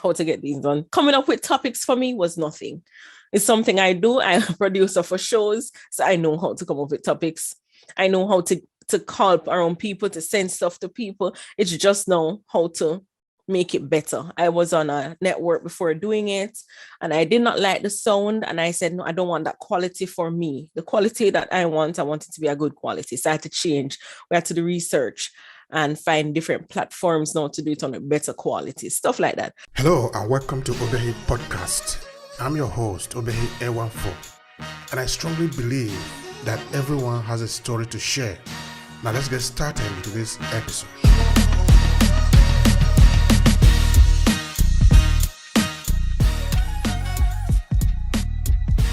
how to get these done. Coming up with topics for me was nothing. It's something I do. I'm a producer for shows, so I know how to come up with topics. I know how to call around people, to send stuff to people. It's just know how to make it better. I was on a network before doing it, and I did not like the sound. And I said, no, I don't want that quality for me. The quality that I want it to be a good quality. So I had to change. We had to do research and find different platforms now to do it on a better quality, stuff like that. Hello and welcome to Obehi Podcast. I'm your host, Obehi A14, and I strongly believe that everyone has a story to share. Now let's get started into this episode.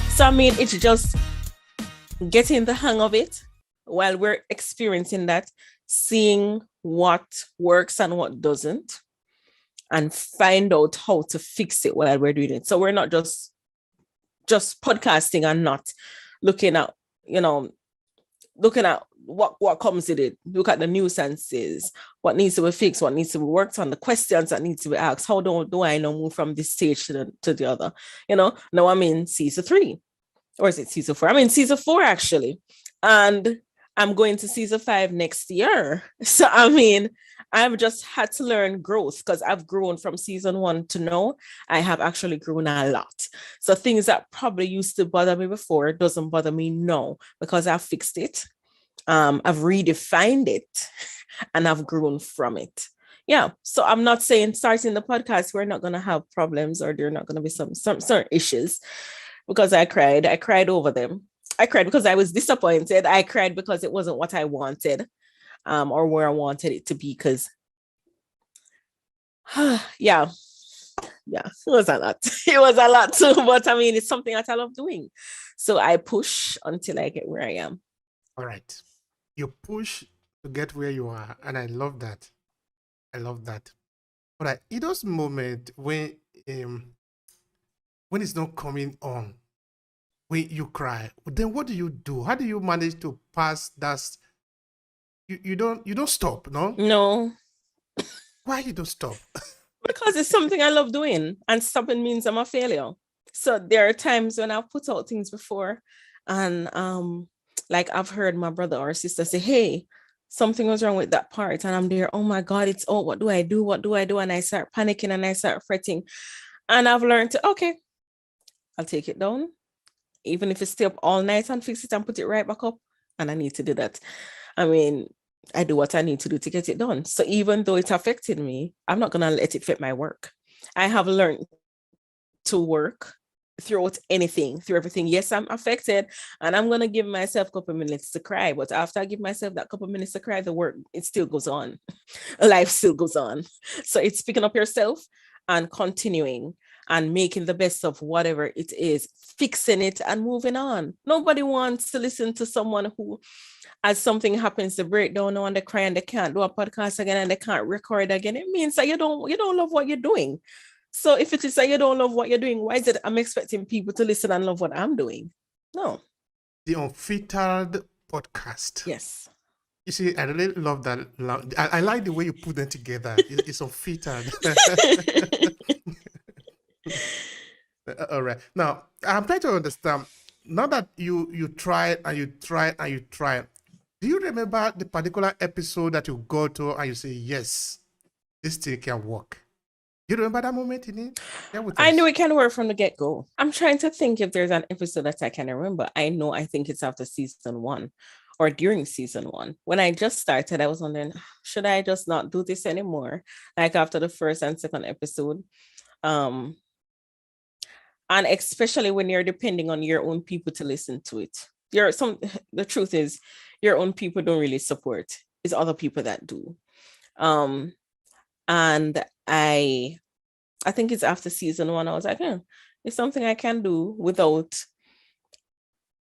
So I mean, it's just getting the hang of it while we're experiencing that, seeing what works and what doesn't, and find out how to fix it while we're doing it. So we're not just podcasting and not looking at what comes with it. Look at the nuisances, what needs to be fixed, what needs to be worked on, the questions that need to be asked. How do I now move from this stage to the other? Now I'm in season 3, or is it season 4? I'm in season 4 actually, and I'm going to season 5 next year. So I mean, I've just had to learn growth, because I've grown from season 1 to now. I have actually grown a lot. So things that probably used to bother me before doesn't bother me now, because I've fixed it. I've redefined it, and I've grown from it. Yeah. So I'm not saying starting the podcast, we're not going to have problems, or there are not going to be some certain issues, because I cried over them. I cried because I was disappointed. I cried because it wasn't what I wanted, or where I wanted it to be. Because, yeah, it was a lot. It was a lot too. But I mean, it's something that I love doing. So I push until I get where I am. All right. You push to get where you are. And I love that. All right. In those moments when it's not coming on, when you cry, then what do you do? How do you manage to pass that? You don't stop, no? No. Why you don't stop? Because it's something I love doing, and stopping means I'm a failure. So there are times when I've put out things before, and like I've heard my brother or sister say, hey, something was wrong with that part. And I'm there, oh my God, it's out. What do I do? And I start panicking and I start fretting. And I've learned to, okay, I'll take it down. Even if it's stay up all night and fix it and put it right back up. And I need to do that. I mean, I do what I need to do to get it done. So even though it affected me, I'm not going to let it fit my work. I have learned to work through everything. Yes, I'm affected, and I'm going to give myself a couple of minutes to cry. But after I give myself that couple of minutes to cry, the work, it still goes on. Life still goes on. So it's picking up yourself and continuing and making the best of whatever it is, fixing it and moving on. Nobody wants to listen to someone who, as something happens, to break down and they cry and they can't do a podcast again and they can't record again. It means that you don't love what you're doing. So if it is that you don't love what you're doing, why is it I'm expecting people to listen and love what I'm doing? No. The Unfiltered Podcast. Yes. You see, I really love that. I like the way you put them together. It's unfiltered. All right. Now, I'm trying to understand. Now that you tried and you tried, do you remember the particular episode that you go to and you say, yes, this thing can work? You remember that moment in it? I knew it can work from the get-go. I'm trying to think if there's an episode that I can remember. I think it's after season 1 or during season 1. When I just started, I was wondering, should I just not do this anymore? Like after the first and second episode. And especially when you're depending on your own people to listen to it. The truth is, your own people don't really support. It's other people that do. And I think it's after season 1, I was like, it's something I can do without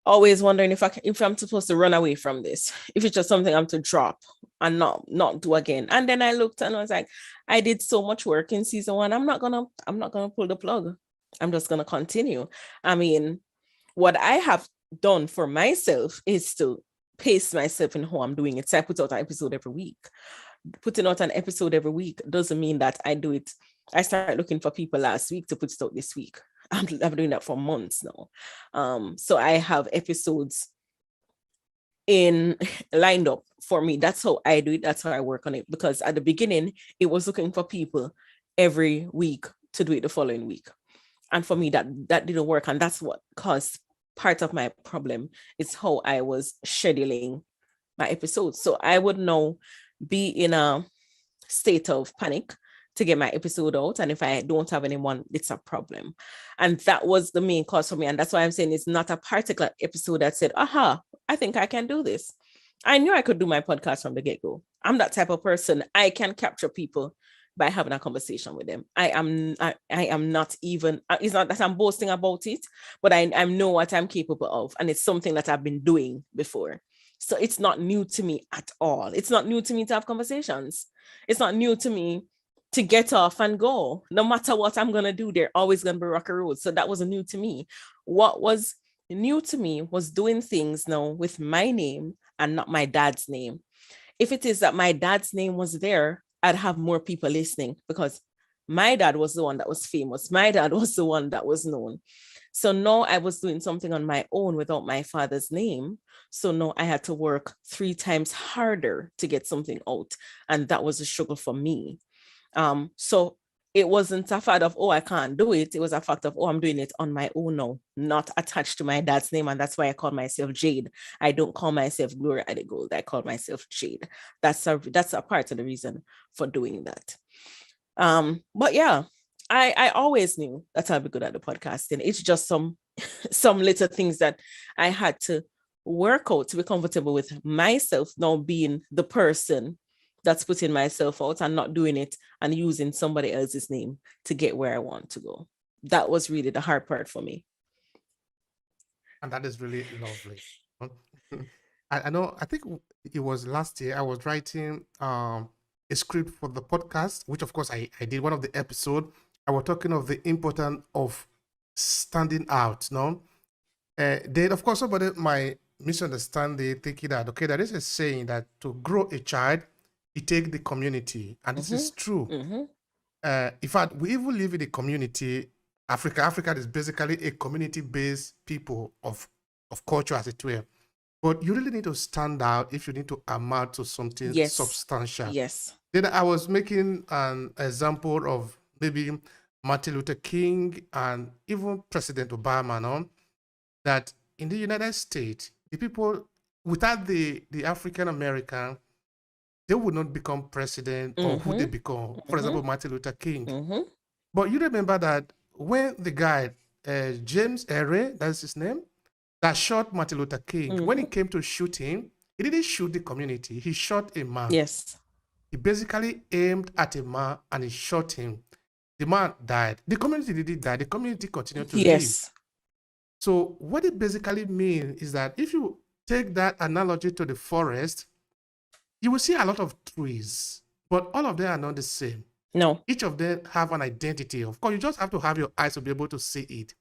always wondering if I'm supposed to run away from this, if it's just something I'm to drop and not do again. And then I looked and I was like, I did so much work in season 1. I'm not gonna pull the plug. I'm just gonna continue. I mean, what I have done for myself is to pace myself in how I'm doing it. So I put out an episode every week. Putting out an episode every week doesn't mean that I do it I started looking for people last week to put it out this week. I've been doing that for months now. So I have episodes in lined up for me. That's how I do it. That's how I work on it. Because at the beginning, it was looking for people every week to do it the following week. And for me, that didn't work. And that's what caused part of my problem. It's how I was scheduling my episodes. So I would now be in a state of panic to get my episode out. And if I don't have anyone, it's a problem. And that was the main cause for me. And that's why I'm saying it's not a particular episode that said, aha, I think I can do this. I knew I could do my podcast from the get-go. I'm that type of person. I can capture people by having a conversation with them. I am not even, it's not that I'm boasting about it, but I know what I'm capable of. And it's something that I've been doing before. So it's not new to me at all. It's not new to me to have conversations. It's not new to me to get off and go. No matter what I'm going to do, they're always going to be rocky roads. So that wasn't new to me. What was new to me was doing things now with my name and not my dad's name. If it is that my dad's name was there, I'd have more people listening because my dad was the one that was famous. My dad was the one that was known. So now I was doing something on my own without my father's name. So now I had to work 3 times harder to get something out. And that was a struggle for me. So it wasn't a fact of, oh, I can't do it. It was a fact of, oh, I'm doing it on my own now, not attached to my dad's name. And that's why I call myself Jade. I don't call myself Gloria Adegold. I call myself Jade. That's a part of the reason for doing that. But yeah, I always knew that I'd be good at the podcasting. It's just some little things that I had to work out to be comfortable with myself now being the person that's putting myself out and not doing it and using somebody else's name to get where I want to go. That was really the hard part for me. And that is really lovely. I know, I think it was last year, I was writing a script for the podcast, which of course I did one of the episode. I was talking of the importance of standing out, no? Then of course somebody might misunderstand the thinking that, okay, there is a saying that to grow a child, it takes the community. And this is true. In fact, we even live in a community. Africa is basically a community-based people of culture, as it were. But you really need to stand out if you need to amount to something substantial. Yes. Then I was making an example of maybe Martin Luther King and even President Obama, no? That in the United States, the people, without the African American, they would not become president or who they become. For example, Martin Luther King. But you remember that when the guy, James Erie, that's his name, that shot Martin Luther King, when he came to shoot him, he didn't shoot the community. He shot a man. Yes. He basically aimed at a man and he shot him. The man died. The community didn't die. The community continued to live. So what it basically means is that if you take that analogy to the forest, you will see a lot of trees, but all of them are not the same. No. Each of them have an identity. Of course, you just have to have your eyes to be able to see it.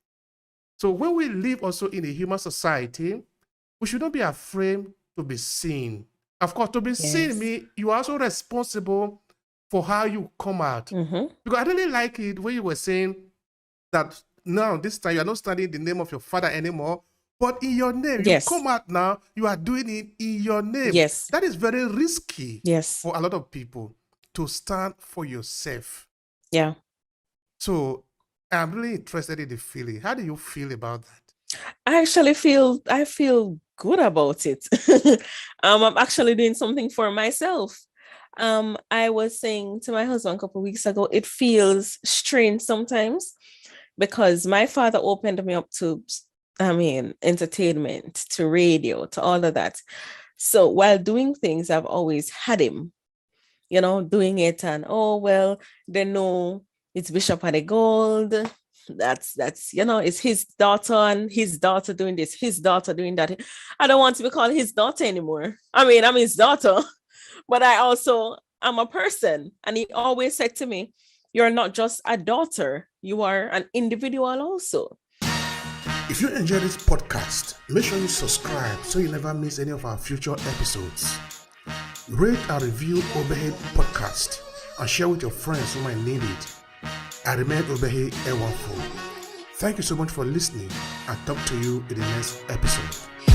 So when we live also in a human society, we should not be afraid to be seen. Of course, to be seen means you are also responsible for how you come out. Because I really like it when you were saying that now, this time, you are not studying the name of your father anymore, but in your name. You come out now, you are doing it in your name. That is very risky for a lot of people to stand for yourself. Yeah. So I'm really interested in the feeling. How do you feel about that? I feel good about it. I'm actually doing something for myself. I was saying to my husband a couple of weeks ago, it feels strange sometimes because my father opened me up to, entertainment, to radio, to all of that. So while doing things, I've always had him, doing it, and they know it's Bishop Adegold. That's it's his daughter and his daughter doing this, his daughter doing that. I don't want to be called his daughter anymore. I'm his daughter, but I'm a person. And he always said to me, you're not just a daughter, you are an individual also. If you enjoy this podcast, make sure you subscribe so you never miss any of our future episodes. Rate and review Obehi Podcast and share with your friends who might need it. I remain Obehi Ewanfo. Thank you so much for listening. I'll talk to you in the next episode.